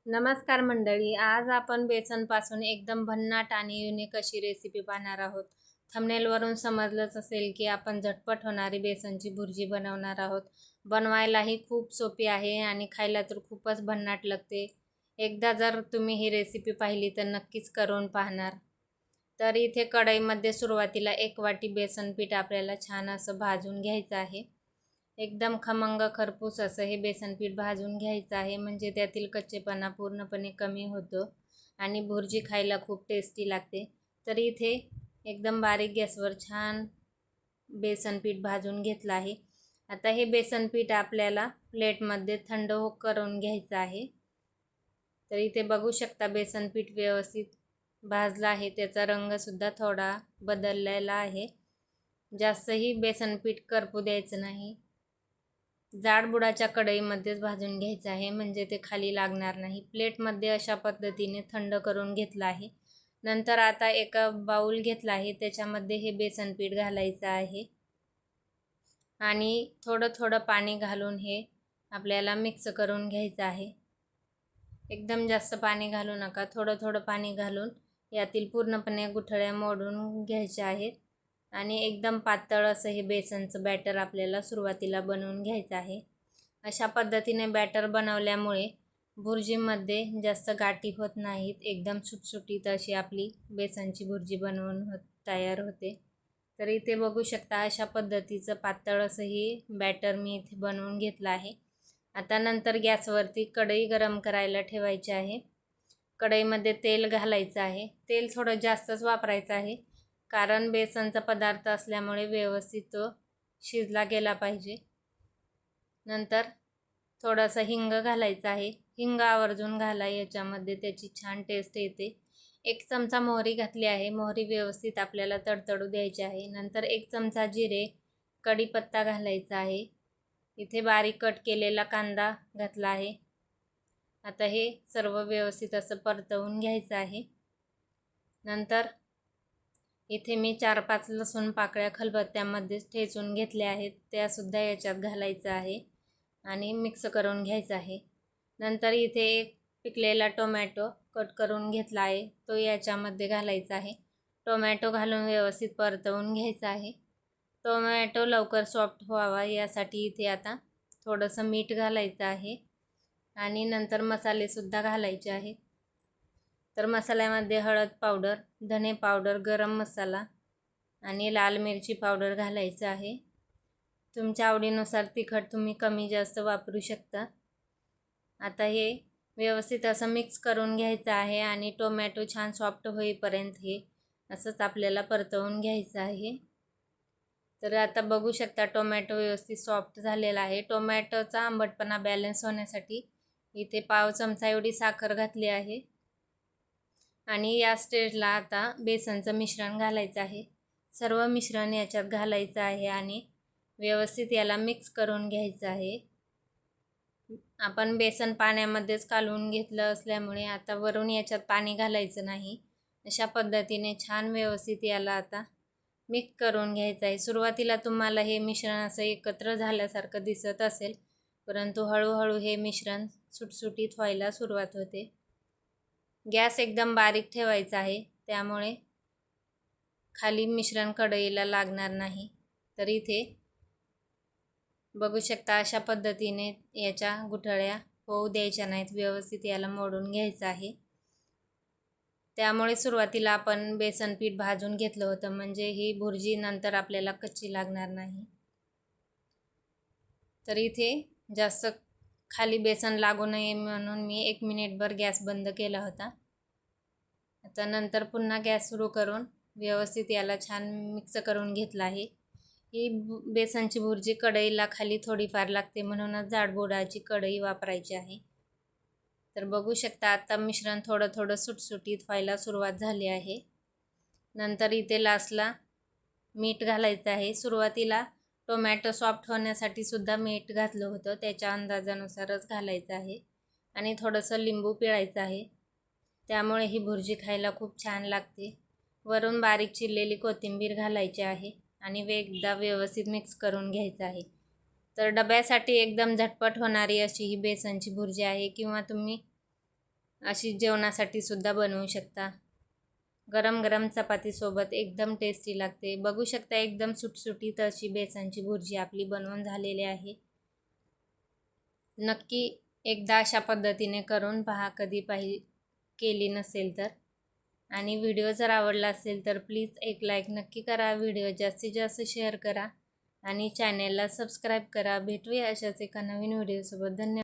नमस्कार मंडळी. आज आपण बेसनपासून एकदम भन्नाट आणि युनिक अशी रेसिपी पाहणार आहोत. थंबनेलवरून समजलंच असेल की आपण झटपट होणारी बेसनची भुर्जी बनवणार आहोत. बनवायलाही खूप सोपी आहे आणि खायला तर खूपच भन्नाट लागते. एकदा जर तुम्ही ही रेसिपी पाहिली तर नक्कीच करून पाहणार. तर इथे कढईमध्ये सुरुवातीला 1 वाटी बेसन पीठ आपल्याला छान असं भाजून घ्यायचं आहे. एकदम खमंग खरपूस असं हे बेसन पीठ भाजून घ्यायचं आहे, म्हणजे त्यातील कच्चेपणा पूर्णपणे कमी होतो आणि भुर्जी खायला खूप टेस्टी लागते. तर इथे एकदम बारीक गॅसवर छान बेसन पीठ भाजून घेतलं आहे. आता हे बेसन पीठ आपल्याला प्लेटमध्ये थंड करून घ्यायचं आहे. तर इथे बघू शकता बेसन पीठ व्यवस्थित भाजलं आहे. त्याचा रंगसुद्धा थोडा बदललेला आहे. जास्तही बेसन पीठ करपू द्यायचं नाही. जाड बुडाच्या कढईमध्येच भाजून घ्यायचं आहे, म्हणजे ते खाली लागणार नाही. प्लेटमध्ये अशा पद्धतीने थंड करून घेतलं आहे. नंतर आता एका बाऊल घेतला आहे, त्याच्यामध्ये हे बेसन पीठ घालायचं आहे आणि थोडं थोडं पाणी घालून हे आपल्याला मिक्स करून घ्यायचं आहे. एकदम जास्त पाणी घालू नका, थोडं थोडं पाणी घालून यातील पूर्णपणे गुठळ्या मोडून घ्यायच्या आहेत आणि एकदम पातळ असं हे बेसनचं बॅटर आपल्याला सुरुवातीला बनवून घ्यायचं आहे. अशा पद्धतीने बॅटर बनवल्यामुळे भुर्जीमध्ये जास्त गाठी होत नाहीत. एकदम सुटसुटीत अशी आपली बेसनची भुर्जी तयार होते. तर इथे बघू शकता अशा पद्धतीचं पातळ असं ही बॅटर मी इथे बनवून घेतलं आहे. आता नंतर गॅसवरती कढई गरम करायला ठेवायची आहे. कढईमध्ये तेल घालायचं आहे. तेल थोडं जास्तच वापरायचं आहे, कारण बेसनचा पदार्थ असल्यामुळे व्यवस्थित तो शिजला गेला पाहिजे. नंतर थोडासा हिंग घालायचा आहे. हिंग आवर्जून घाला, याच्यामध्ये त्याची छान टेस्ट येते. 1 चमचा मोहरी घातली आहे. मोहरी व्यवस्थित आपल्याला तडतडू द्यायची आहे. नंतर 1 चमचा जिरे, कढीपत्ता घालायचा आहे. इथे बारीक कट केलेला कांदा घातला आहे. आता हे सर्व व्यवस्थित असं परतवून घ्यायचं आहे. नंतर इथे मी 4-5 लसूण पाकळ्या खलबत्त्यामध्येच ठेचून घेतल्या आहेत, त्यासुद्धा याच्यात घालायचं आहे आणि मिक्स करून घ्यायचं आहे. नंतर इथे एक पिकलेला टोमॅटो कट करून घेतला आहे, तो याच्यामध्ये घालायचा आहे. टोमॅटो घालून व्यवस्थित परतवून घ्यायचा आहे. टोमॅटो लवकर सॉफ्ट व्हावा यासाठी इथे आता थोडंसं मीठ घालायचं आहे आणि नंतर मसालेसुद्धा घालायचे आहेत. तर मसाल्यामध्ये हळद पावडर, धने पावडर, गरम मसाला आणि लाल मिरची पावडर घालायचं आहे. तुमच्या आवडीनुसार तिखट तुम्ही कमी जास्त वापरू शकता. आता हे व्यवस्थित असं मिक्स करून घ्यायचं आहे आणि टोमॅटो छान सॉफ्ट होईपर्यंत हे असंच आपल्याला परतवून घ्यायचं आहे. तर आता बघू शकता टोमॅटो व्यवस्थित सॉफ्ट झालेला आहे. टोमॅटोचा आंबटपणा बॅलन्स होण्यासाठी इथे पाव चमचा एवढी साखर घातली आहे आणि या स्टेजला आता बेसनचं मिश्रण घालायचं आहे. सर्व मिश्रण याच्यात घालायचं आहे आणि व्यवस्थित याला मिक्स करून घ्यायचं आहे. आपण बेसन पाण्यामध्येच कालवून घेतलं असल्यामुळे आता वरून याच्यात पाणी घालायचं नाही. अशा पद्धतीने छान व्यवस्थित याला आता मिक्स करून घ्यायचं आहे. सुरुवातीला तुम्हाला हे मिश्रण असं एकत्र झाल्यासारखं दिसत असेल, परंतु हळूहळू हे मिश्रण सुटसुटीत व्हायला सुरुवात होते. गॅस एकदम बारीक ठेवायचा आहे, त्यामुळे खाली मिश्रण कढईला लागणार नाही. तर इथे बघू शकता अशा पद्धतीने याच्या गुठळ्या होऊ द्यायच्या नाहीत. व्यवस्थित याला मोडून घ्यायचं आहे. त्यामुळे सुरुवातीला आपण बेसन पीठ भाजून घेतलं होतं, म्हणजे ही भुर्जी नंतर आपल्याला कच्ची लागणार नाही. तर इथे जास्त खाली बेसन लागू नये म्हणून मी 1 मिनिटभर गॅस बंद केला होता. आता नंतर पुन्हा गॅस सुरू करून व्यवस्थित याला छान मिक्स करून घेतलं आहे. ही बेसनची भुर्जी कढईला खाली थोडीफार लागते, म्हणूनच जाडबुडाची कढई वापरायची आहे. तर बघू शकता आता मिश्रण थोडं थोडं सुटसुटीत व्हायला सुरुवात झाली आहे. नंतर इथे लास्टला मीठ घालायचं आहे. सुरुवातीला टोमॅटो सॉफ्ट होण्यासाठी सुद्धा मीठ घातलं होतं, त्याच्या अंदाजानुसारच घालायचं आहे आणि थोडंसं लिंबू पिळायचं आहे. त्यामुळे ही भुर्जी खायला खूप छान लागते. वरून बारीक चिरलेली कोथिंबीर घालायची आहे आणि एकदा व्यवस्थित मिक्स करून घ्यायचं आहे. तर डब्यासाठी एकदम झटपट होणारी अशी ही बेसनची भुर्जी आहे, किंवा तुम्ही अशी जेवणासाठी सुद्धा बनवू शकता. गरम गरम चपातीसोबत एकदम टेस्टी लागते. बघू शकता एकदम सुटसुटीत अशी बेसनची भुर्जी आपली बनवून झालेली आहे. नक्की एकदा अशा पद्धतीने करून पहा, कधी केली नसेल तर. आणि व्हिडिओ जर आवडला असेल तर प्लीज एक लाईक नक्की करा. व्हिडिओ जास्तीत जास्त शेअर करा आणि चॅनेलला सबस्क्राईब करा. भेटूया अशाच एका नवीन व्हिडिओसोबत. धन्यवाद.